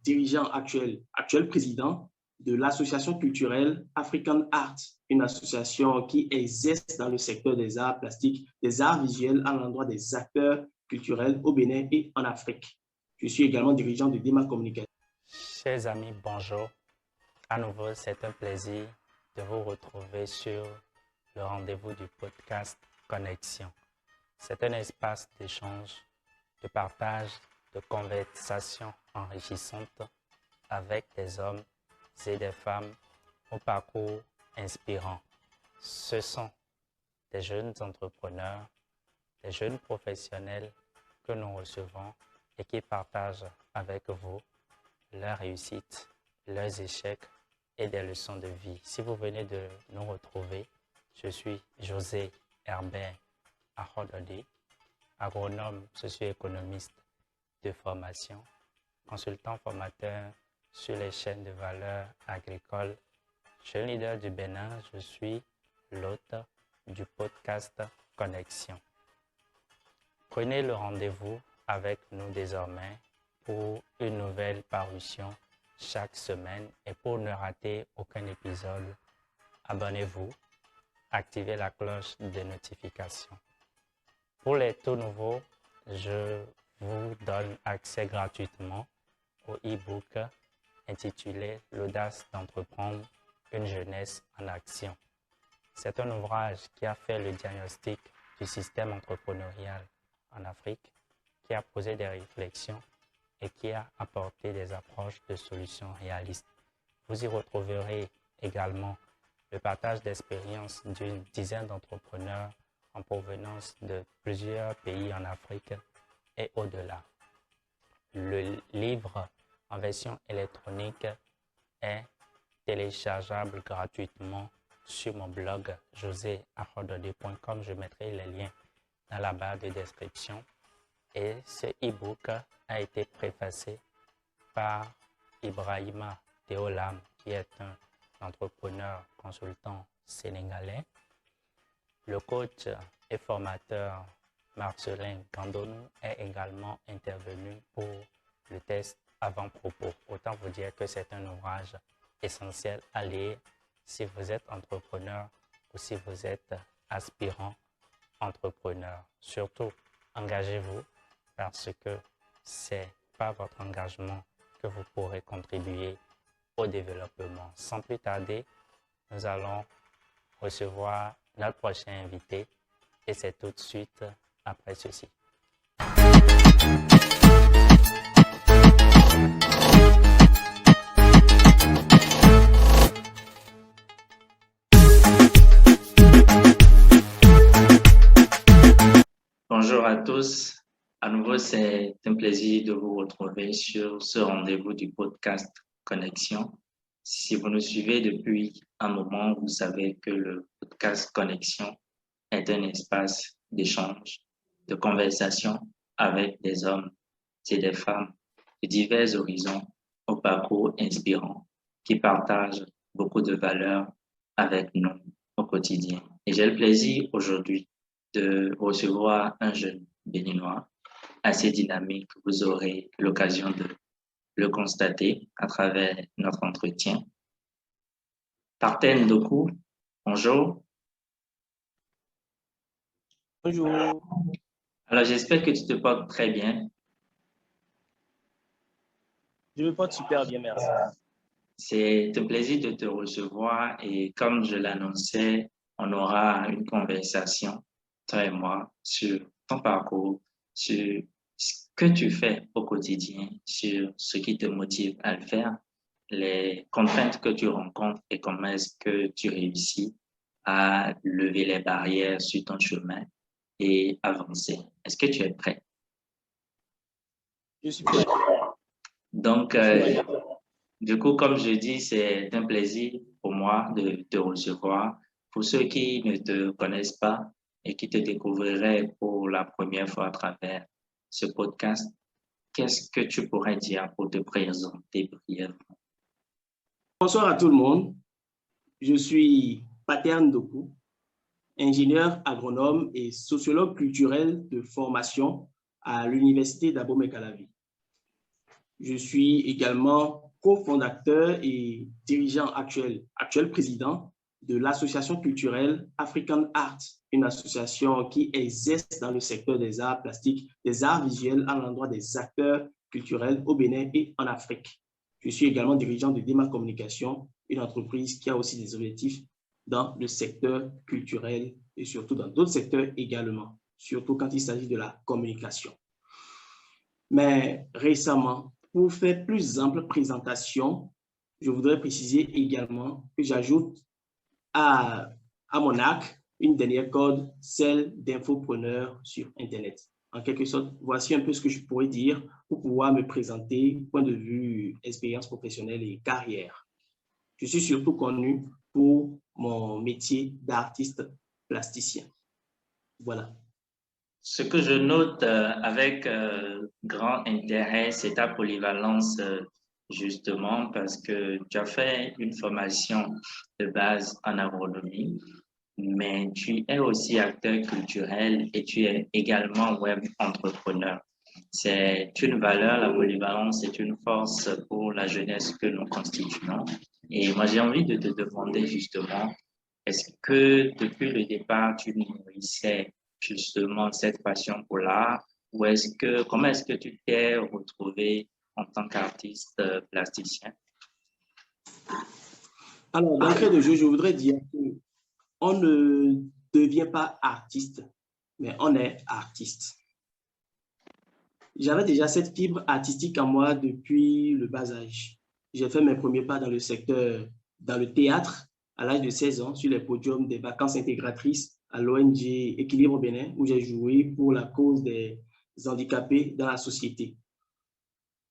dirigeant actuel président de l'association culturelle African Art, une association qui exerce dans le secteur des arts plastiques, des arts visuels à l'endroit des acteurs culturels au Bénin et en Afrique. Je suis également dirigeant de Dema Communication. Chers amis, bonjour. À nouveau, c'est un plaisir de vous retrouver sur le rendez-vous du podcast Connexion. C'est un espace d'échange, de partage, de conversation enrichissante avec des hommes et des femmes au parcours inspirant. Ce sont des jeunes entrepreneurs, des jeunes professionnels que nous recevons et qui partagent avec vous leurs réussites, leurs échecs et des leçons de vie. Si vous venez de nous retrouver, je suis José Herbert Ahodode, agronome socio-économiste de formation, consultant formateur sur les chaînes de valeur agricole. Jeune leader du Bénin, je suis l'hôte du podcast Connexion. Prenez le rendez-vous avec nous désormais pour une nouvelle parution chaque semaine et pour ne rater aucun épisode, abonnez-vous, activez la cloche de notification. Pour les tout nouveaux, je vous donne accès gratuitement au e-book intitulé « L'audace d'entreprendre une jeunesse en action ». C'est un ouvrage qui a fait le diagnostic du système entrepreneurial en Afrique, qui a posé des réflexions et qui a apporté des approches de solutions réalistes. Vous y retrouverez également le partage d'expériences d'une dizaine d'entrepreneurs en provenance de plusieurs pays en Afrique et au-delà. Le livre en version électronique est téléchargeable gratuitement sur mon blog joseahodode.com. Je mettrai les liens dans la barre de description. Et ce e-book a été préfacé par Ibrahima Théolam, qui est un entrepreneur consultant sénégalais. Le coach et formateur Marcelin Gandonou est également intervenu pour le test avant-propos. Autant vous dire que c'est un ouvrage essentiel à lire si vous êtes entrepreneur ou si vous êtes aspirant entrepreneur. Surtout, engagez-vous parce que c'est par votre engagement que vous pourrez contribuer au développement. Sans plus tarder, nous allons recevoir notre prochain invité et c'est tout de suite après ceci. Bonjour à tous. À nouveau, c'est un plaisir de vous retrouver sur ce rendez-vous du podcast Connexion. Si vous nous suivez depuis un moment, vous savez que le podcast Connexion est un espace d'échange, de conversation avec des hommes et des femmes de divers horizons au parcours inspirant qui partagent beaucoup de valeurs avec nous au quotidien. Et j'ai le plaisir aujourd'hui de recevoir un jeune béninois assez dynamique. Vous aurez l'occasion de le constater à travers notre entretien. Parten Doku, bonjour. Bonjour. Alors, j'espère que tu te portes très bien. Je me porte super bien, merci. C'est un plaisir de te recevoir et comme je l'annonçais, on aura une conversation, toi et moi, sur ton parcours, sur ce que tu fais au quotidien, sur ce qui te motive à le faire, les contraintes que tu rencontres et comment est-ce que tu réussis à lever les barrières sur ton chemin et avancer. Est-ce que tu es prêt? Je suis prêt. Donc, du coup, comme je dis, c'est un plaisir pour moi de te recevoir. Pour ceux qui ne te connaissent pas et qui te découvriraient pour la première fois à travers ce podcast, qu'est-ce que tu pourrais dire pour te présenter brièvement? Bonsoir à tout le monde. Je suis Paten Doku, ingénieur agronome et sociologue culturel de formation à l'Université d'Abomey-Calavi. Je suis également cofondateur et dirigeant actuel président de l'Association culturelle African Art, une association qui exerce dans le secteur des arts plastiques, des arts visuels à l'endroit des acteurs culturels au Bénin et en Afrique. Je suis également dirigeant de Dema Communication, une entreprise qui a aussi des objectifs dans le secteur culturel et surtout dans d'autres secteurs également, surtout quand il s'agit de la communication. Mais récemment, pour faire plus ample présentation, je voudrais préciser également que j'ajoute à mon arc une dernière corde, celle d'infopreneur sur Internet. En quelque sorte, voici un peu ce que je pourrais dire pour pouvoir me présenter, point de vue expérience professionnelle et carrière. Je suis surtout connu pour mon métier d'artiste plasticien. Voilà. Ce que je note avec grand intérêt, c'est ta polyvalence, justement, parce que tu as fait une formation de base en agronomie, mais tu es aussi acteur culturel et tu es également web entrepreneur. C'est une valeur, la polyvalence est une force pour la jeunesse que nous constituons. Et moi, j'ai envie de te demander justement, est-ce que depuis le départ, tu nourrissais justement cette passion pour l'art ou comment est-ce que tu t'es retrouvé en tant qu'artiste plasticien? Alors, d'entrée de jeu, je voudrais dire qu'on ne devient pas artiste, mais on est artiste. J'avais déjà cette fibre artistique en moi depuis le bas âge. J'ai fait mes premiers pas dans le secteur, dans le théâtre, à l'âge de 16 ans, sur les podiums des vacances intégratrices à l'ONG Équilibre Bénin, où j'ai joué pour la cause des handicapés dans la société.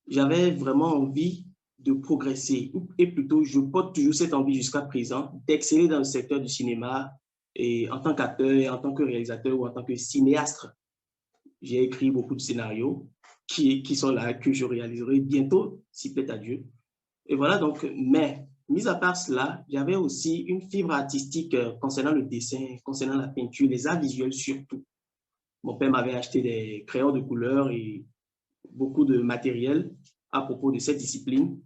J'avais vraiment envie de progresser, et plutôt, je porte toujours cette envie jusqu'à présent d'exceller dans le secteur du cinéma, et en tant qu'acteur, en tant que réalisateur ou en tant que cinéaste. J'ai écrit beaucoup de scénarios qui sont là, que je réaliserai bientôt, s'il plaît à Dieu. Et voilà donc, mais mis à part cela, j'avais aussi une fibre artistique concernant le dessin, concernant la peinture, les arts visuels surtout. Mon père m'avait acheté des crayons de couleur et beaucoup de matériel à propos de cette discipline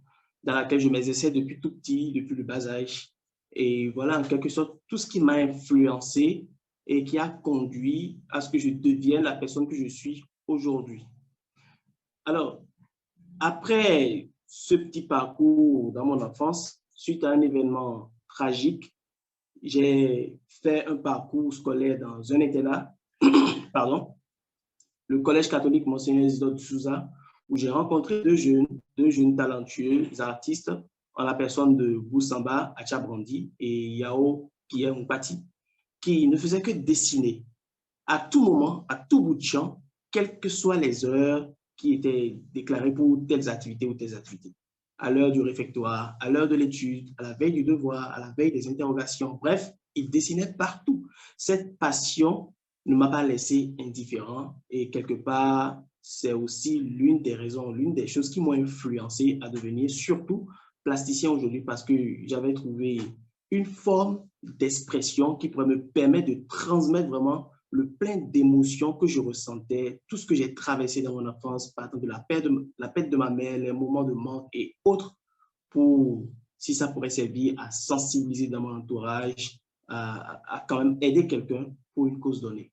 dans laquelle je m'exerçais depuis tout petit, depuis le bas âge. Et voilà, en quelque sorte, tout ce qui m'a influencé et qui a conduit à ce que je devienne la personne que je suis aujourd'hui. Alors, après ce petit parcours dans mon enfance, suite à un événement tragique, j'ai fait un parcours scolaire dans un internat, pardon, le collège catholique Monseigneur Isidore de Souza, où j'ai rencontré deux jeunes talentueux artistes en la personne de Boussamba Achabrandi et Yao Kiyemoupati, qui ne faisaient que dessiner à tout moment, à tout bout de champ, quelles que soient les heures qui étaient déclarées pour telles activités ou telles activités. À l'heure du réfectoire, à l'heure de l'étude, à la veille du devoir, à la veille des interrogations. Bref, ils dessinaient partout. Cette passion ne m'a pas laissé indifférent et quelque part, c'est aussi l'une des raisons, l'une des choses qui m'ont influencé à devenir surtout plasticien aujourd'hui parce que j'avais trouvé une forme d'expression qui pourrait me permettre de transmettre vraiment le plein d'émotions que je ressentais, tout ce que j'ai traversé dans mon enfance, partant de la perte de ma mère, les moments de mort et autres, pour, si ça pourrait servir à sensibiliser dans mon entourage, à quand même aider quelqu'un pour une cause donnée.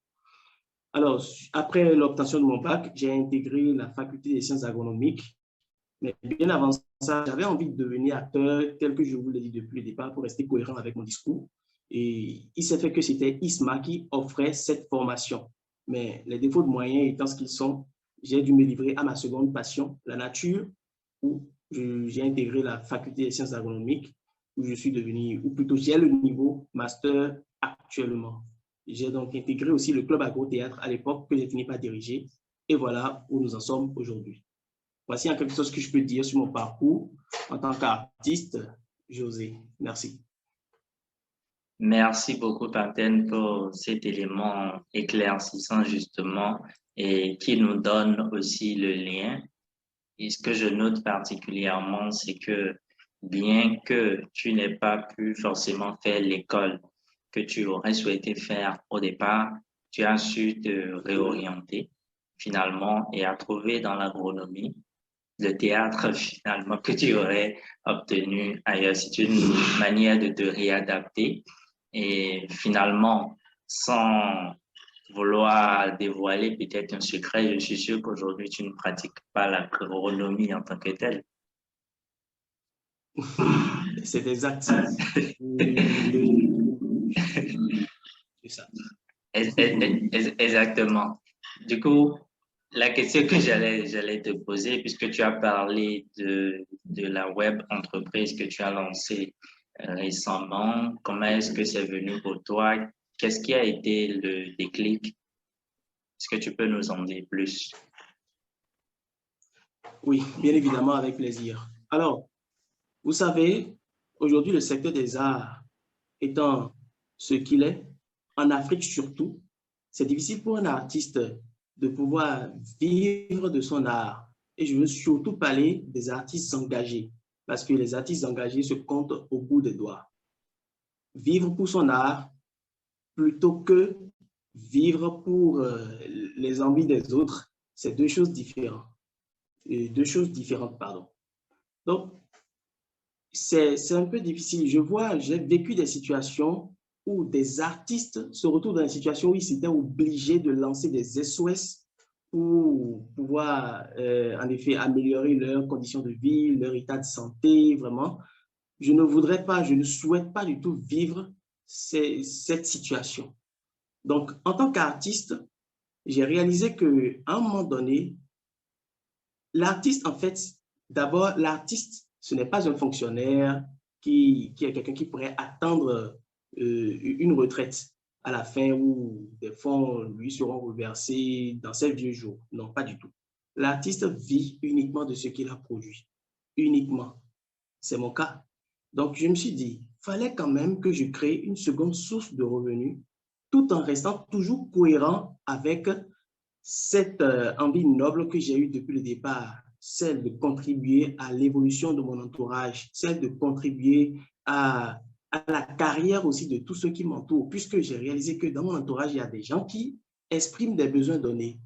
Alors, après l'obtention de mon bac, j'ai intégré la faculté des sciences agronomiques, mais bien avant ça, j'avais envie de devenir acteur, tel que je vous l'ai dit depuis le départ, pour rester cohérent avec mon discours. Et il s'est fait que c'était ISMA qui offrait cette formation. Mais les défauts de moyens étant ce qu'ils sont, j'ai dû me livrer à ma seconde passion, la nature, où j'ai intégré la faculté des sciences agronomiques, où je suis devenu, ou plutôt j'ai le niveau master actuellement. J'ai donc intégré aussi le club agro-théâtre à l'époque que j'ai fini par diriger. Et voilà où nous en sommes aujourd'hui. Voici en quelque chose que je peux dire sur mon parcours en tant qu'artiste, José. Merci. Merci beaucoup, Pantene, pour cet élément éclaircissant, justement, et qui nous donne aussi le lien. Et ce que je note particulièrement, c'est que bien que tu n'aies pas pu forcément faire l'école que tu aurais souhaité faire au départ, tu as su te réorienter finalement et à trouver dans l'agronomie de théâtre finalement que tu aurais obtenu ailleurs. C'est une manière de te réadapter et finalement, sans vouloir dévoiler peut-être un secret, je suis sûr qu'aujourd'hui, tu ne pratiques pas la chronomie en tant que telle. C'est exact. C'est ça. Exactement. Du coup, la question que j'allais te poser, puisque tu as parlé de la web entreprise que tu as lancée récemment, comment est-ce que c'est venu pour toi? Qu'est-ce qui a été le déclic? Est-ce que tu peux nous en dire plus? Oui, bien évidemment, avec plaisir. Alors, vous savez, aujourd'hui, le secteur des arts étant ce qu'il est, en Afrique surtout, c'est difficile pour un artiste de pouvoir vivre de son art. Et je veux surtout parler des artistes engagés, parce que les artistes engagés se comptent au bout des doigts. Vivre pour son art plutôt que vivre pour les envies des autres, c'est deux choses différentes. Pardon. Donc, c'est un peu difficile. J'ai vécu des situations où des artistes se retrouvent dans une situation où ils étaient obligés de lancer des SOS pour pouvoir, en effet, améliorer leurs conditions de vie, leur état de santé, vraiment. Je ne voudrais pas, je ne souhaite pas du tout vivre cette situation. Donc, en tant qu'artiste, j'ai réalisé qu'à un moment donné, l'artiste, en fait, d'abord, l'artiste, ce n'est pas un fonctionnaire qui est quelqu'un qui pourrait attendre une retraite à la fin où des fonds lui seront reversés dans ses vieux jours. Non, pas du tout. L'artiste vit uniquement de ce qu'il a produit. Uniquement. C'est mon cas. Donc, je me suis dit, il fallait quand même que je crée une seconde source de revenus tout en restant toujours cohérent avec cette envie noble que j'ai eue depuis le départ, celle de contribuer à l'évolution de mon entourage, celle de contribuer à la carrière aussi de tous ceux qui m'entourent, puisque j'ai réalisé que dans mon entourage, il y a des gens qui expriment des besoins donnés.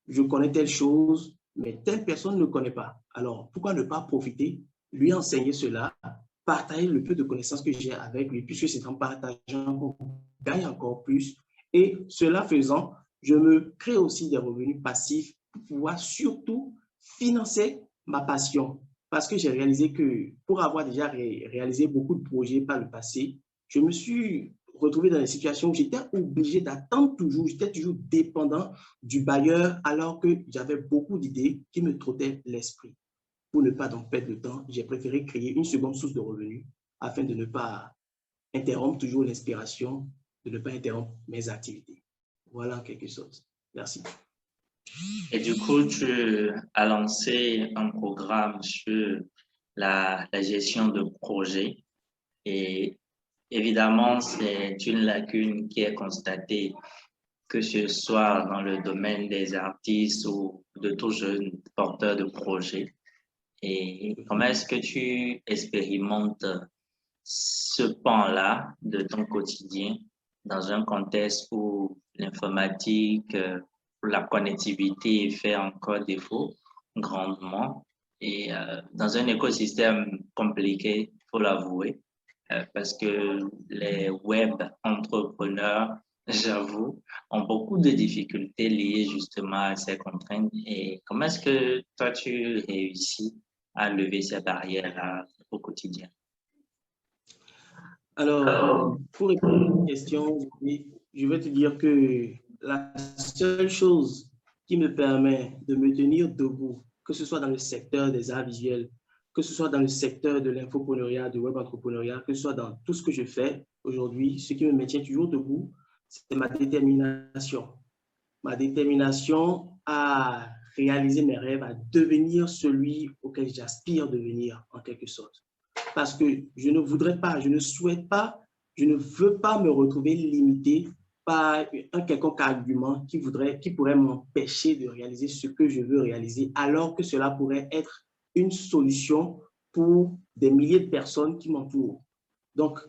Je connais telle chose, mais telle personne ne le connaît pas. Alors, pourquoi ne pas profiter, lui enseigner cela, partager le peu de connaissances que j'ai avec lui, puisque c'est en partageant qu'on gagne encore plus. Et cela faisant, je me crée aussi des revenus passifs pour pouvoir surtout financer ma passion. Parce que j'ai réalisé que pour avoir déjà réalisé beaucoup de projets par le passé, je me suis retrouvé dans des situations où j'étais obligé d'attendre toujours, j'étais toujours dépendant du bailleur alors que j'avais beaucoup d'idées qui me trottaient l'esprit. Pour ne pas donc perdre de temps, j'ai préféré créer une seconde source de revenus afin de ne pas interrompre toujours l'inspiration, de ne pas interrompre mes activités. Voilà en quelque chose. Merci. Et du coup, tu as lancé un programme sur la gestion de projet. Et évidemment, c'est une lacune qui est constatée, que ce soit dans le domaine des artistes ou de tout jeune porteur de projet. Et comment est-ce que tu expérimentes ce pan-là de ton quotidien dans un contexte où l'informatique, où la connectivité fait encore défaut grandement et dans un écosystème compliqué, il faut l'avouer, parce que les web entrepreneurs, j'avoue, ont beaucoup de difficultés liées justement à ces contraintes. Et comment est-ce que toi, tu réussis à lever ces barrières-là au quotidien? Alors, pour répondre à cette question, je vais te dire que la seule chose qui me permet de me tenir debout, que ce soit dans le secteur des arts visuels, que ce soit dans le secteur de l'infopreneuriat, du web entrepreneuriat, que ce soit dans tout ce que je fais aujourd'hui, ce qui me maintient toujours debout, c'est ma détermination. Ma détermination à réaliser mes rêves, à devenir celui auquel j'aspire devenir, en quelque sorte. Parce que je ne voudrais pas, je ne souhaite pas, je ne veux pas me retrouver limité par un quelconque argument qui pourrait m'empêcher de réaliser ce que je veux réaliser, alors que cela pourrait être une solution pour des milliers de personnes qui m'entourent. Donc,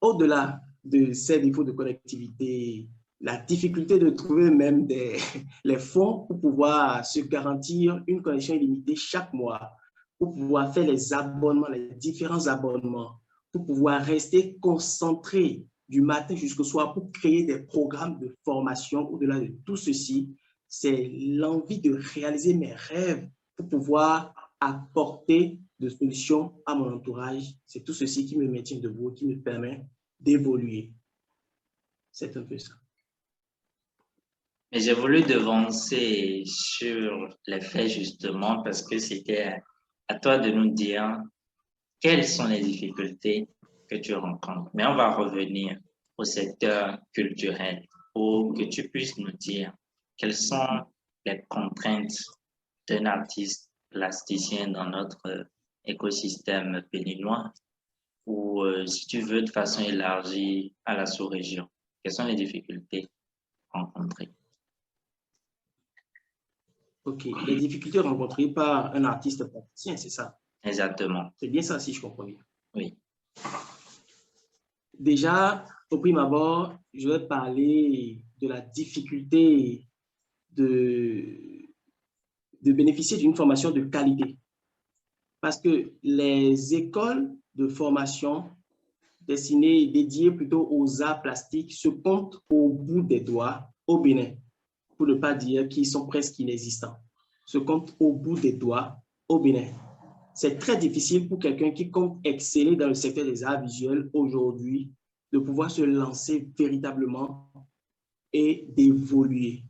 au-delà de ces défauts de connectivité la difficulté de trouver même les fonds pour pouvoir se garantir une connexion illimitée chaque mois, pour pouvoir faire les abonnements, les différents abonnements, pour pouvoir rester concentré du matin jusqu'au soir pour créer des programmes de formation. Au-delà de tout ceci, c'est l'envie de réaliser mes rêves pour pouvoir apporter de solutions à mon entourage. C'est tout ceci qui me maintient debout, qui me permet d'évoluer. C'est un peu ça. Mais j'ai voulu devancer sur les faits justement parce que c'était à toi de nous dire quelles sont les difficultés que tu rencontres. Mais on va revenir au secteur culturel pour que tu puisses nous dire quelles sont les contraintes d'un artiste plasticien dans notre écosystème béninois ou si tu veux de façon élargie à la sous-région. Quelles sont les difficultés rencontrées? OK. Les difficultés rencontrées par un artiste plasticien, c'est ça? Exactement. C'est bien ça, si je comprends bien. Oui. Déjà, au prime abord, je vais parler de la difficulté de bénéficier d'une formation de qualité. Parce que les écoles de formation dédiées plutôt aux arts plastiques se comptent au bout des doigts au Bénin, pour ne pas dire qu'ils sont presque inexistants, se comptent au bout des doigts au Bénin. C'est très difficile pour quelqu'un qui compte exceller dans le secteur des arts visuels aujourd'hui de pouvoir se lancer véritablement et d'évoluer.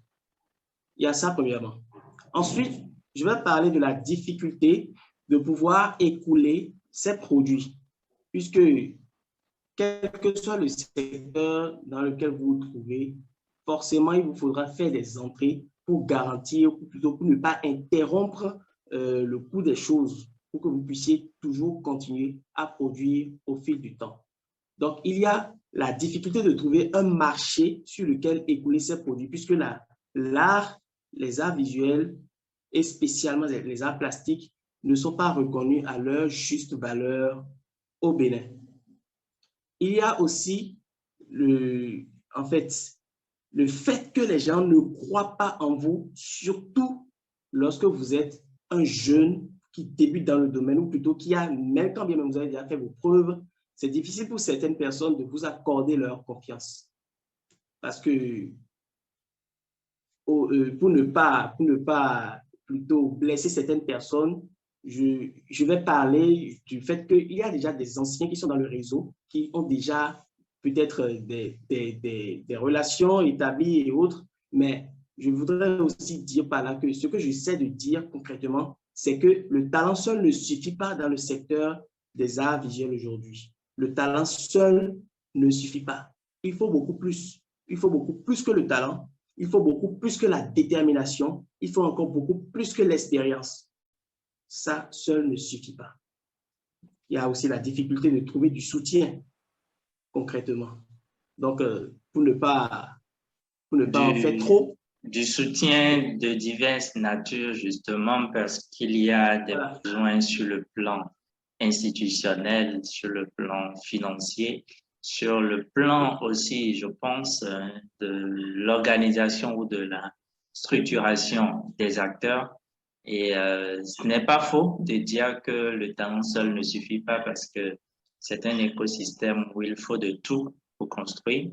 Il y a ça premièrement. Ensuite, je vais parler de la difficulté de pouvoir écouler ces produits, puisque quel que soit le secteur dans lequel vous vous trouvez, forcément, il vous faudra faire des entrées pour garantir, ou plutôt pour ne pas interrompre le coût des choses, pour que vous puissiez toujours continuer à produire au fil du temps. Donc, il y a la difficulté de trouver un marché sur lequel écouler ces produits, puisque l'art, les arts visuels et spécialement les arts plastiques ne sont pas reconnus à leur juste valeur au Bénin. Il y a aussi le fait que les gens ne croient pas en vous, surtout lorsque vous êtes un jeune qui débute dans le domaine, ou plutôt qui a, même quand bien même vous avez déjà fait vos preuves, c'est difficile pour certaines personnes de vous accorder leur confiance. Parce que pour ne pas plutôt blesser certaines personnes, je vais parler du fait qu'il y a déjà des anciens qui sont dans le réseau, qui ont déjà peut-être des relations établies et autres, mais je voudrais aussi dire par là que ce que j'essaie de dire concrètement, c'est que le talent seul ne suffit pas dans le secteur des arts visuels aujourd'hui. Le talent seul ne suffit pas. Il faut beaucoup plus. Il faut beaucoup plus que le talent. Il faut beaucoup plus que la détermination. Il faut encore beaucoup plus que l'expérience. Ça seul ne suffit pas. Il y a aussi la difficulté de trouver du soutien concrètement. Donc, pour ne pas en faire trop. Du soutien de diverses natures, justement, parce qu'il y a des besoins sur le plan institutionnel, sur le plan financier, sur le plan aussi, je pense, de l'organisation ou de la structuration des acteurs. Et ce n'est pas faux de dire que le talent seul ne suffit pas parce que c'est un écosystème où il faut de tout pour construire.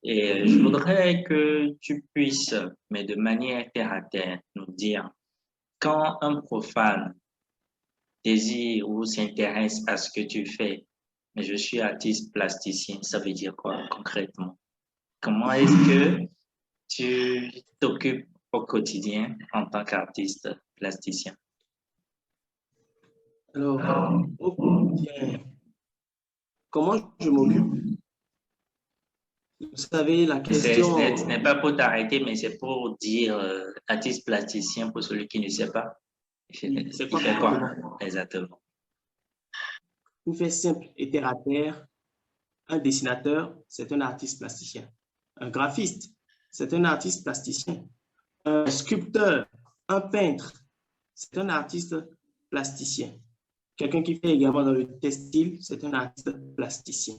Et je voudrais que tu puisses, mais de manière terre à terre, nous dire quand un profane désire ou s'intéresse à ce que tu fais, mais je suis artiste plasticien, ça veut dire quoi concrètement? Comment est-ce que tu t'occupes au quotidien en tant qu'artiste plasticien? Alors, au quotidien, comment je m'occupe? Vous savez, la question... Ce n'est pas pour t'arrêter, mais c'est pour dire artiste plasticien pour celui qui ne sait pas. C'est quoi? Exactement. Pour faire simple et terre à terre, un dessinateur, c'est un artiste plasticien. Un graphiste, c'est un artiste plasticien. Un sculpteur, un peintre, c'est un artiste plasticien. Quelqu'un qui fait également dans le textile, c'est un artiste plasticien.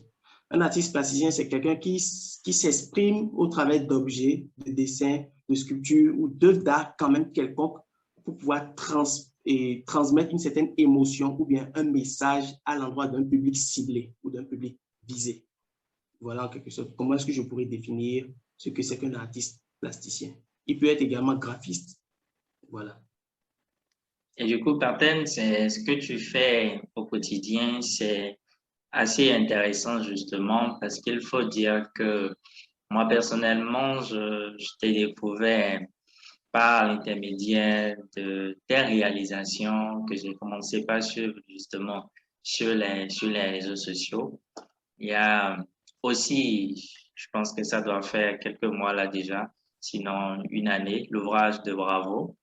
Un artiste plasticien, c'est quelqu'un qui s'exprime au travers d'objets, de dessins, de sculptures ou d'œuvres d'art quand même quelconque pour pouvoir transmettre une certaine émotion ou bien un message à l'endroit d'un public ciblé ou d'un public visé. Voilà en quelque sorte. Comment est-ce que je pourrais définir ce que c'est qu'un artiste plasticien? Il peut être également graphiste. Voilà. Et du coup, Parten, c'est ce que tu fais au quotidien, c'est assez intéressant justement parce qu'il faut dire que moi personnellement, je t'ai découvert par l'intermédiaire de tes réalisations que j'ai commencé par suivre justement sur les réseaux sociaux. Il y a aussi, je pense que ça doit faire quelques mois là déjà, sinon une année, l'ouvrage de Bravo,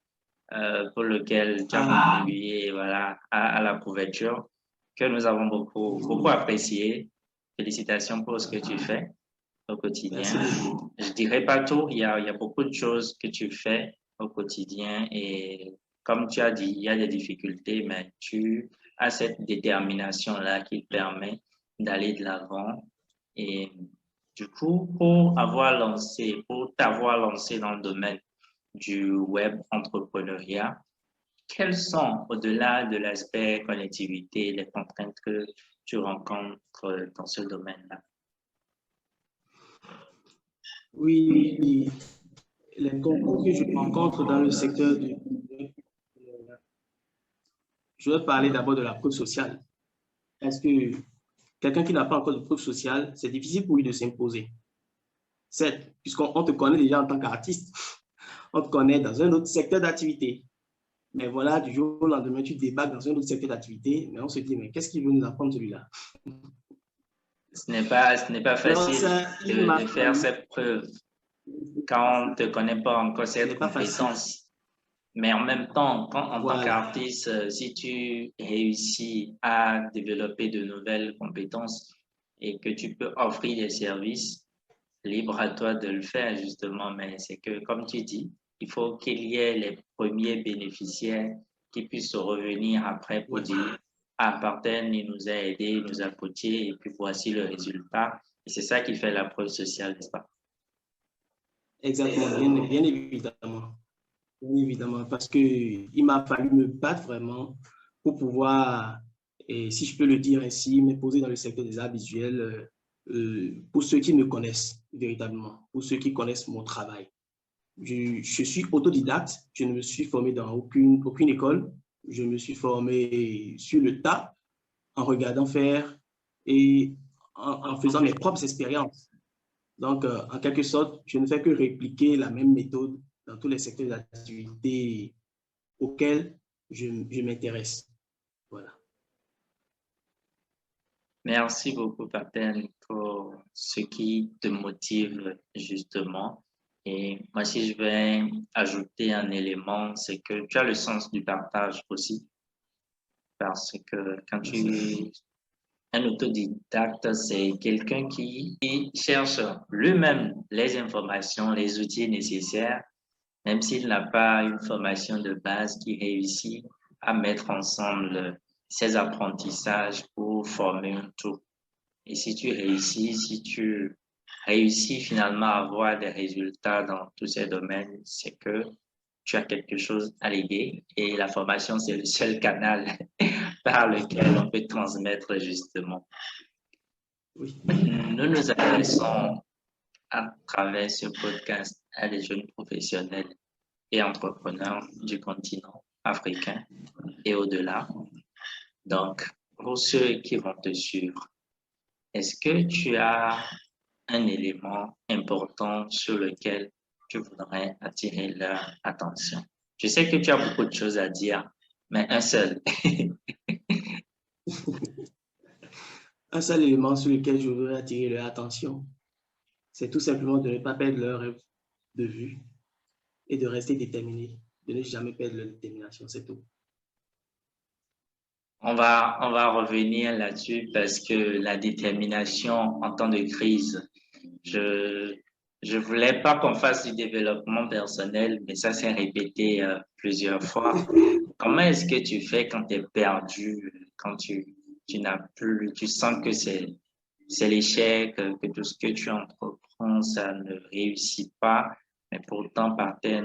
pour lequel tu as contribué voilà, à la couverture, que nous avons beaucoup apprécié. Félicitations pour ce que tu fais au quotidien. Je dirais pas tout, il y a beaucoup de choses que tu fais au quotidien et comme tu as dit, il y a des difficultés, mais tu as cette détermination-là qui permet d'aller de l'avant. Et du coup, pour t'avoir lancé dans le domaine du web entrepreneuriat, quelles sont, au-delà de l'aspect connectivité, les contraintes que tu rencontres dans ce domaine-là? Oui, les concours que je rencontre dans le secteur du... Je vais parler d'abord de la preuve sociale. Est-ce que quelqu'un qui n'a pas encore de preuve sociale, c'est difficile pour lui de s'imposer? Certes, puisqu'on te connaît déjà en tant qu'artiste, on te connaît dans un autre secteur d'activité. Mais voilà, du jour au lendemain, tu débarques dans un autre secteur d'activité, mais on se dit, mais qu'est-ce qu'il veut nous apprendre celui-là? Ce n'est pas facile de faire cette preuve quand on ne te connaît pas encore cette compétence. Mais en même temps, en tant qu'artiste, si tu réussis à développer de nouvelles compétences et que tu peux offrir des services, libre à toi de le faire justement. Mais c'est que, comme tu dis, il faut qu'il y ait les premiers bénéficiaires qui puissent revenir après pour dire, ah, Parten, il nous a aidés, il nous a coachés, et puis voici le résultat. Et c'est ça qui fait la preuve sociale, n'est-ce pas? Exactement, bien évidemment. Bien évidemment, parce qu'il m'a fallu me battre vraiment pour pouvoir, et si je peux le dire ainsi, m'imposer dans le secteur des arts visuels pour ceux qui me connaissent véritablement, pour ceux qui connaissent mon travail. Je suis autodidacte, je ne me suis formé dans aucune école, je me suis formé sur le tas, en regardant faire et en faisant mes propres expériences. Donc, en quelque sorte, je ne fais que répliquer la même méthode dans tous les secteurs d'activité auxquels je m'intéresse. Voilà. Merci beaucoup, Paten, pour ce qui te motive justement. Et moi, si je vais ajouter un élément, c'est que tu as le sens du partage aussi. Parce que quand tu es un autodidacte, c'est quelqu'un qui cherche lui-même les informations, les outils nécessaires, même s'il n'a pas une formation de base, qui réussit à mettre ensemble ses apprentissages pour former un tout. Et si tu réussis finalement à avoir des résultats dans tous ces domaines, c'est que tu as quelque chose à léguer et la formation, c'est le seul canal par lequel on peut transmettre justement. Oui. Nous nous adressons à travers ce podcast à des jeunes professionnels et entrepreneurs du continent africain et au-delà. Donc, pour ceux qui vont te suivre, est-ce que tu as un élément important sur lequel tu voudrais attirer leur attention? Je sais que tu as beaucoup de choses à dire, mais un seul. Un seul élément sur lequel je voudrais attirer leur attention, c'est tout simplement de ne pas perdre leur rêve de vue et de rester déterminé, de ne jamais perdre leur détermination, c'est tout. On va revenir là-dessus parce que la détermination en temps de crise, je voulais pas qu'on fasse du développement personnel, mais ça s'est répété plusieurs fois. Comment est-ce que tu fais quand tu es perdu, quand tu n'as plus, tu sens que c'est l'échec, que tout ce que tu entreprends, ça ne réussit pas, mais pourtant par tes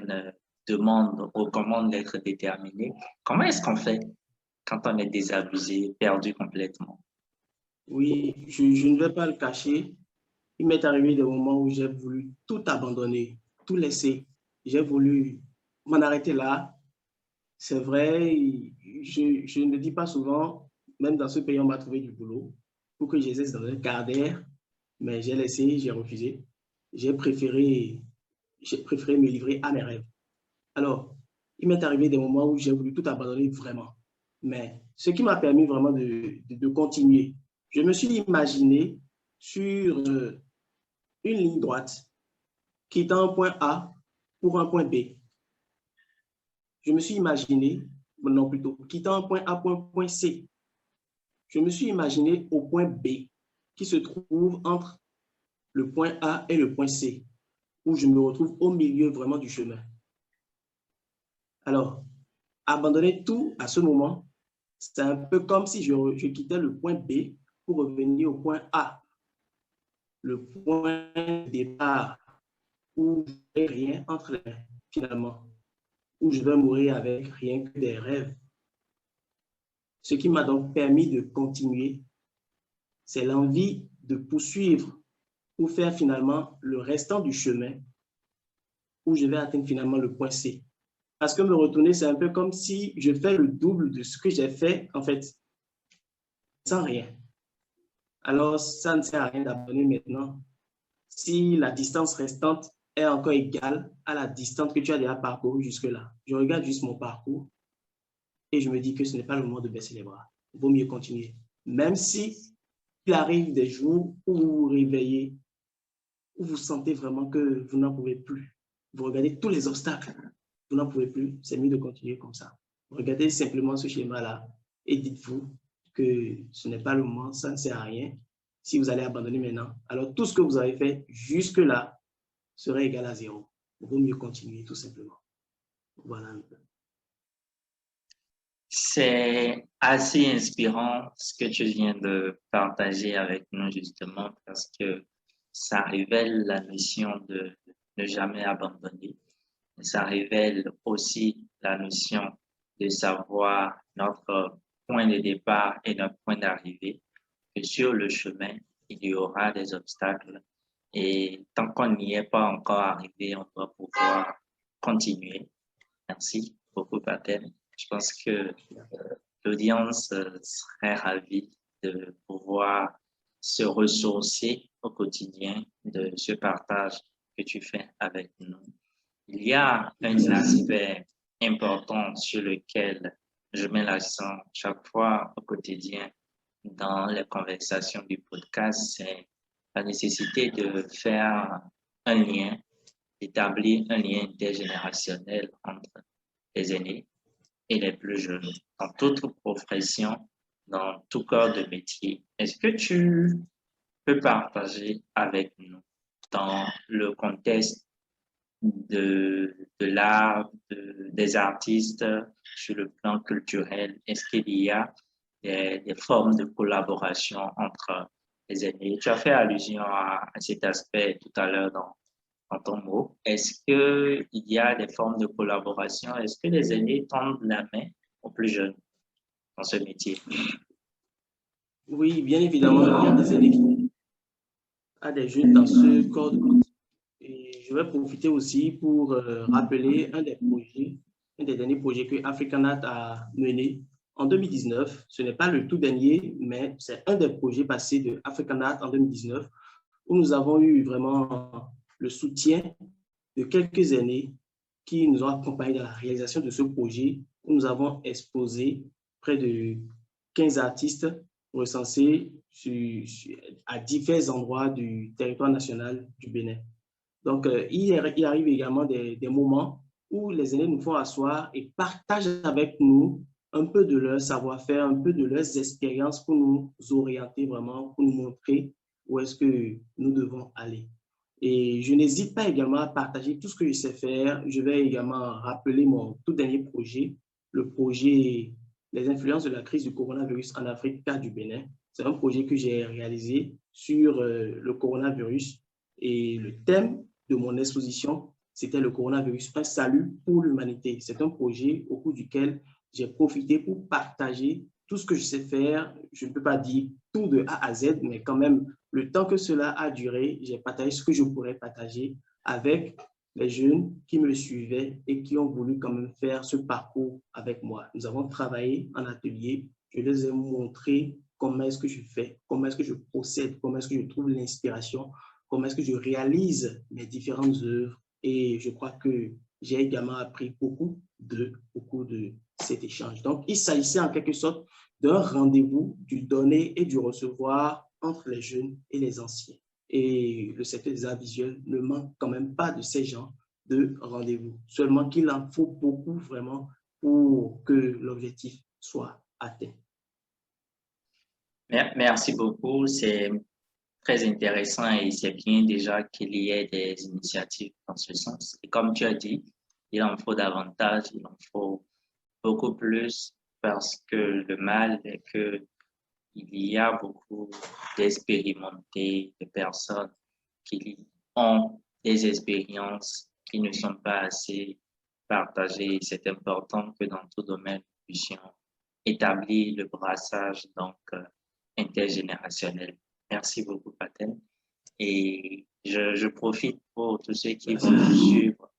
demandes, recommande d'être déterminé. Comment est-ce qu'on fait quand on est désabusé, perdu complètement? Oui, je ne vais pas le cacher. Il m'est arrivé des moments où j'ai voulu tout abandonner, tout laisser. J'ai voulu m'en arrêter là. C'est vrai, je ne le dis pas souvent, même dans ce pays, on m'a trouvé du boulot pour que j'exerce dans un quart d'heure, mais j'ai laissé, j'ai refusé. J'ai préféré, j'ai préféré me livrer à mes rêves. Alors, il m'est arrivé des moments où j'ai voulu tout abandonner vraiment. Mais ce qui m'a permis vraiment de continuer, je me suis imaginé sur une ligne droite quittant un point A pour un point B. Je me suis imaginé, non plutôt, quittant un point A pour un point C. Je me suis imaginé au point B qui se trouve entre le point A et le point C, où je me retrouve au milieu vraiment du chemin. Alors, abandonner tout à ce moment, c'est un peu comme si je quittais le point B pour revenir au point A, le point de départ où je n'ai rien entre les mains, finalement, où je vais mourir avec rien que des rêves. Ce qui m'a donc permis de continuer, c'est l'envie de poursuivre pour faire finalement le restant du chemin où je vais atteindre finalement le point C. Parce que me retourner, c'est un peu comme si je fais le double de ce que j'ai fait, en fait, sans rien. Alors, ça ne sert à rien d'abandonner maintenant. Si la distance restante est encore égale à la distance que tu as déjà parcourue jusque-là, je regarde juste mon parcours et je me dis que ce n'est pas le moment de baisser les bras. Il vaut mieux continuer. Même si il arrive des jours où vous vous réveillez, où vous sentez vraiment que vous n'en pouvez plus. Vous regardez tous les obstacles, vous n'en pouvez plus, c'est mieux de continuer comme ça. Regardez simplement ce schéma-là et dites-vous que ce n'est pas le moment, ça ne sert à rien. Si vous allez abandonner maintenant, alors tout ce que vous avez fait jusque-là serait égal à zéro. Il vaut mieux continuer tout simplement. Voilà un peu. C'est assez inspirant ce que tu viens de partager avec nous justement parce que ça révèle la notion de ne jamais abandonner. Ça révèle aussi la notion de savoir notre point de départ et notre point d'arrivée, que sur le chemin, il y aura des obstacles et tant qu'on n'y est pas encore arrivé, on doit pouvoir continuer. Merci beaucoup, Patel. Je pense que l'audience serait ravie de pouvoir se ressourcer au quotidien de ce partage que tu fais avec nous. Il y a un aspect important sur lequel je mets l'accent chaque fois au quotidien dans les conversations du podcast, c'est la nécessité de faire un lien, d'établir un lien intergénérationnel entre les aînés et les plus jeunes, dans toute profession, dans tout corps de métier. Est-ce que tu peux partager avec nous dans le contexte de l'art, des artistes sur le plan culturel, est-ce qu'il y a des formes de collaboration entre les aînés? Tu as fait allusion à cet aspect tout à l'heure dans ton mot. Est-ce qu'il y a des formes de collaboration? Est-ce que les aînés tendent la main aux plus jeunes dans ce métier? Oui, bien évidemment, il y a des aînés qui ont des jeunes dans ce corps de métier. Et je vais profiter aussi pour rappeler un des derniers projets que Africanat a mené en 2019. Ce n'est pas le tout dernier, mais c'est un des projets passés de Africanat en 2019 où nous avons eu vraiment le soutien de quelques aînés qui nous ont accompagnés dans la réalisation de ce projet où nous avons exposé près de 15 artistes recensés à divers endroits du territoire national du Bénin. Donc, il arrive également des moments où les aînés nous font asseoir et partagent avec nous un peu de leur savoir-faire, un peu de leurs expériences pour nous orienter vraiment, pour nous montrer où est-ce que nous devons aller. Et je n'hésite pas également à partager tout ce que je sais faire. Je vais également rappeler mon tout dernier projet, le projet les influences de la crise du coronavirus en Afrique, cas du Bénin. C'est un projet que j'ai réalisé sur le coronavirus et le thème de mon exposition, c'était le coronavirus, un salut pour l'humanité. C'est un projet au cours duquel j'ai profité pour partager tout ce que je sais faire. Je ne peux pas dire tout de A à Z, mais quand même, le temps que cela a duré, j'ai partagé ce que je pourrais partager avec les jeunes qui me suivaient et qui ont voulu quand même faire ce parcours avec moi. Nous avons travaillé en atelier. Je les ai montré comment est-ce que je fais, comment est-ce que je procède, comment est-ce que je trouve l'inspiration, comment est-ce que je réalise mes différentes œuvres. Et je crois que j'ai également appris beaucoup au cours de cet échange. Donc, il s'agissait en quelque sorte d'un rendez-vous du donner et du recevoir entre les jeunes et les anciens. Et le secteur des arts visuels ne manque quand même pas de ces genres de rendez-vous. Seulement qu'il en faut beaucoup vraiment pour que l'objectif soit atteint. Merci beaucoup. C'est très intéressant et c'est bien déjà qu'il y ait des initiatives dans ce sens. Et comme tu as dit, il en faut davantage, il en faut beaucoup plus parce que le mal est que il y a beaucoup d'expérimentés, de personnes qui ont des expériences qui ne sont pas assez partagées. C'est important que dans tout domaine, nous puissions établir le brassage donc intergénérationnel. Merci beaucoup, Paten. Et je profite pour tous ceux qui vont nous suivre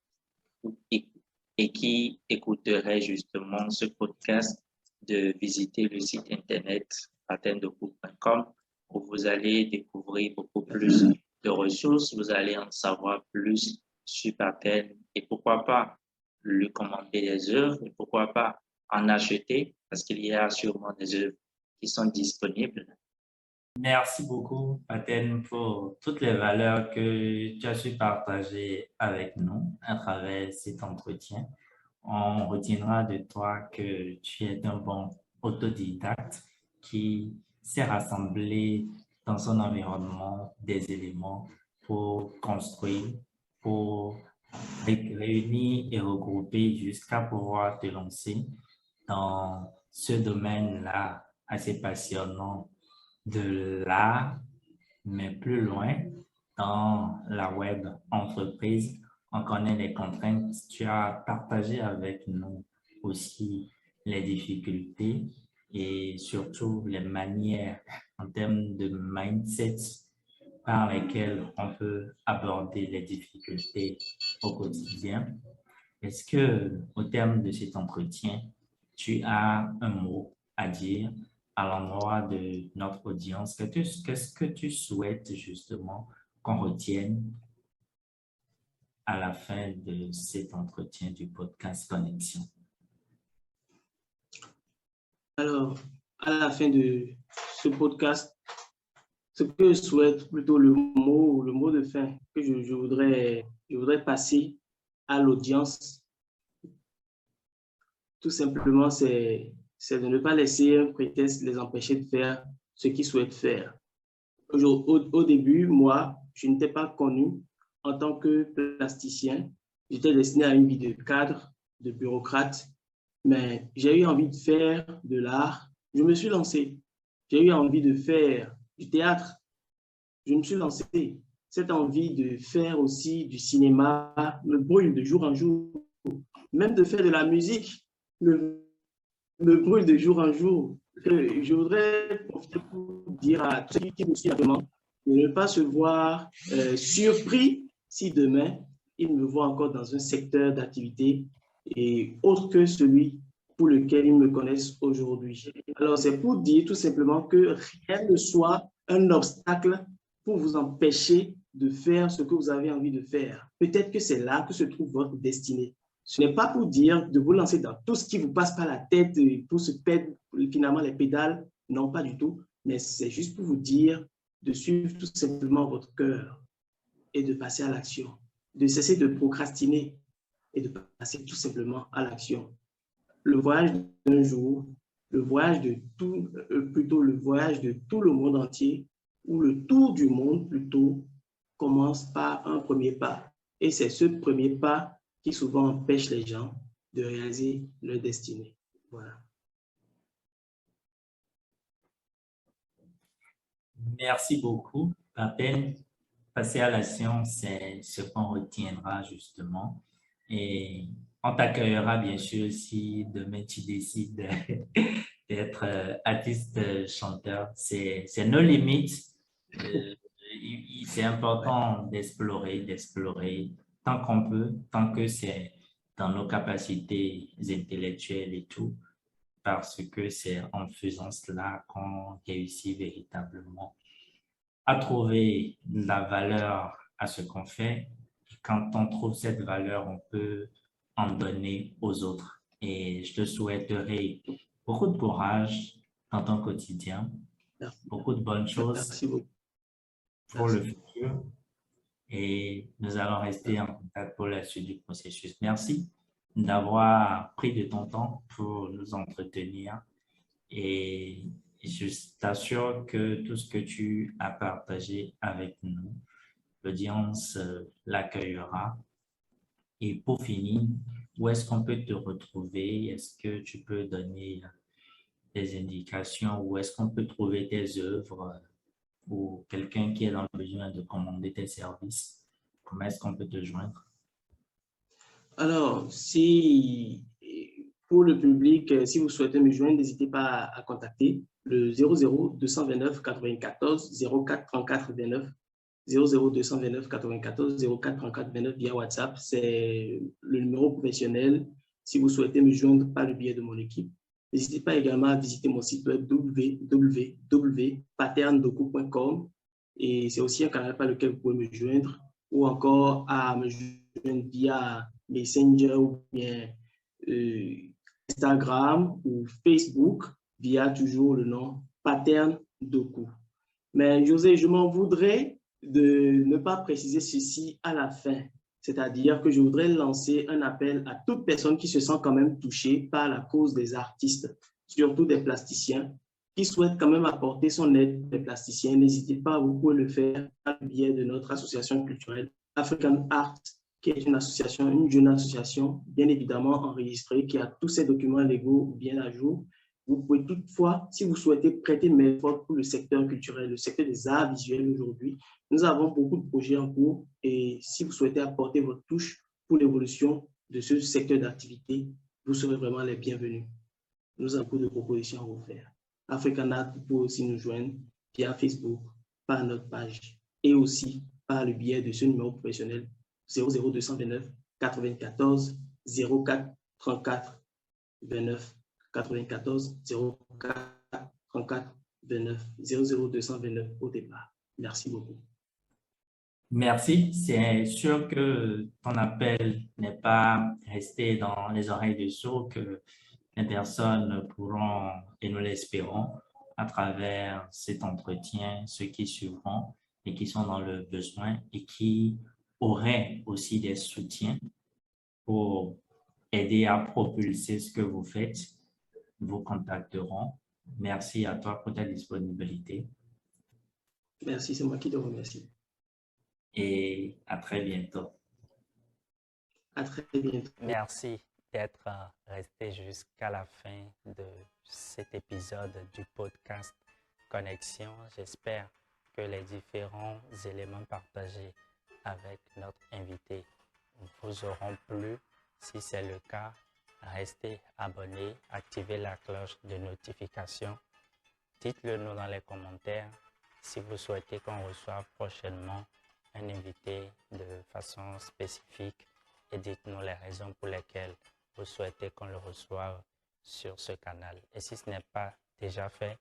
et qui écouteraient justement ce podcast de visiter le site internet patendecoupe.com où vous allez découvrir beaucoup plus de ressources, vous allez en savoir plus sur Paten et pourquoi pas lui commander des œuvres et pourquoi pas en acheter parce qu'il y a sûrement des œuvres qui sont disponibles. Merci beaucoup, Paten, pour toutes les valeurs que tu as su partager avec nous à travers cet entretien. On retiendra de toi que tu es un bon autodidacte qui sait rassembler dans son environnement des éléments pour construire, pour réunir et regrouper jusqu'à pouvoir te lancer dans ce domaine-là assez passionnant de l'art, mais plus loin, dans la web entreprise, on connaît les contraintes. Tu as partagé avec nous aussi les difficultés et surtout les manières en termes de mindset par lesquelles on peut aborder les difficultés au quotidien. Est-ce que, au terme de cet entretien, tu as un mot à dire à l'endroit de notre audience? Qu'est-ce que tu souhaites justement qu'on retienne à la fin de cet entretien du podcast Connexion? Alors, à la fin de ce podcast, ce que je souhaite, plutôt le mot de fin que je voudrais passer à l'audience, tout simplement, c'est de ne pas laisser un prétexte les empêcher de faire ce qu'ils souhaitent faire. Au début, moi, je n'étais pas connu en tant que plasticien. J'étais destiné à une vie de cadre, de bureaucrate, mais j'ai eu envie de faire de l'art. Je me suis lancé. J'ai eu envie de faire du théâtre. Je me suis lancé. Cette envie de faire aussi du cinéma me brûle de jour en jour. Même de faire de la musique me brûle de jour en jour. Je voudrais profiter pour dire à ceux qui me suivent actuellement de ne pas se voir surpris si demain, ils me voient encore dans un secteur d'activité et autre que celui pour lequel ils me connaissent aujourd'hui. Alors, c'est pour dire tout simplement que rien ne soit un obstacle pour vous empêcher de faire ce que vous avez envie de faire. Peut-être que c'est là que se trouve votre destinée. Ce n'est pas pour dire de vous lancer dans tout ce qui vous passe par la tête pour se perdre finalement les pédales. Non, pas du tout. Mais c'est juste pour vous dire de suivre tout simplement votre cœur et de passer à l'action. De cesser de procrastiner et de passer tout simplement à l'action. Le voyage d'un jour, le voyage de tout, plutôt le voyage de tout le monde entier, ou le tour du monde plutôt, commence par un premier pas. Et c'est ce premier pas qui souvent empêche les gens de réaliser leur destinée. Voilà. Merci beaucoup. À peine passer à l'action, c'est ce qu'on retiendra justement. Et on t'accueillera bien sûr si demain tu décides d'être artiste chanteur. C'est nos limites. Euh, c'est important d'explorer tant qu'on peut, tant que c'est dans nos capacités intellectuelles et tout, parce que c'est en faisant cela qu'on réussit véritablement à trouver la valeur à ce qu'on fait. Et quand on trouve cette valeur, on peut en donner aux autres. Et je te souhaiterais beaucoup de courage dans ton quotidien, Merci, beaucoup de bonnes choses merci beaucoup. pour le Merci. futur et nous allons rester en contact pour la suite du processus. Merci d'avoir pris de ton temps pour nous entretenir et je t'assure que tout ce que tu as partagé avec nous, l'audience l'accueillera. Et pour finir, où est-ce qu'on peut te retrouver? Est-ce que tu peux donner des indications? Où est-ce qu'on peut trouver tes œuvres ou quelqu'un qui est dans le besoin de commander tes services? Comment est-ce qu'on peut te joindre? Alors, si pour le public, si vous souhaitez me joindre, n'hésitez pas à contacter le 00 229 94 04 34 29. 00 229 94 04 34 29 via WhatsApp. C'est le numéro professionnel si vous souhaitez me joindre par le biais de mon équipe. N'hésitez pas également à visiter mon site web www.patterndoku.com et c'est aussi un canal par lequel vous pouvez me joindre ou encore à me joindre via Messenger ou bien Instagram ou Facebook via toujours le nom Pattern Doku. Mais José, je m'en voudrais de ne pas préciser ceci à la fin. C'est-à-dire que je voudrais lancer un appel à toute personne qui se sent quand même touchée par la cause des artistes, surtout des plasticiens, qui souhaitent quand même apporter son aide des plasticiens. N'hésitez pas, vous pouvez le faire par le biais de notre association culturelle African Art, qui est une association, une jeune association, bien évidemment enregistrée, qui a tous ses documents légaux bien à jour. Vous pouvez toutefois, si vous souhaitez prêter main forte pour le secteur culturel, le secteur des arts visuels aujourd'hui, nous avons beaucoup de projets en cours et si vous souhaitez apporter votre touche pour l'évolution de ce secteur d'activité, vous serez vraiment les bienvenus. Nous avons beaucoup de propositions à vous faire. African Art, vous pouvez aussi nous joindre via Facebook, par notre page et aussi par le biais de ce numéro professionnel 00229 94 04 34 29 94 04 34 29 00229 au départ. Merci beaucoup. Merci. C'est sûr que ton appel n'est pas resté dans les oreilles des sourds, que les personnes pourront, et nous l'espérons, à travers cet entretien, ceux qui suivront et qui sont dans le besoin et qui auraient aussi des soutiens pour aider à propulser ce que vous faites, vous contacteront. Merci à toi pour ta disponibilité. Merci, c'est moi qui te remercie. Et à très bientôt. À très bientôt. Merci d'être resté jusqu'à la fin de cet épisode du podcast Connexion. J'espère que les différents éléments partagés avec notre invité vous auront plu. Si c'est le cas, restez abonnés, activez la cloche de notification. Dites-le nous dans les commentaires si vous souhaitez qu'on reçoive prochainement un invité de façon spécifique et dites-nous les raisons pour lesquelles vous souhaitez qu'on le reçoive sur ce canal. Et si ce n'est pas déjà fait,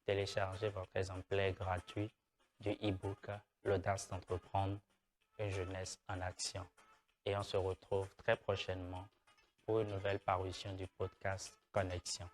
téléchargez votre exemplaire gratuit du e-book L'audace d'entreprendre, une jeunesse en action. Et on se retrouve très prochainement pour une nouvelle parution du podcast Connexion.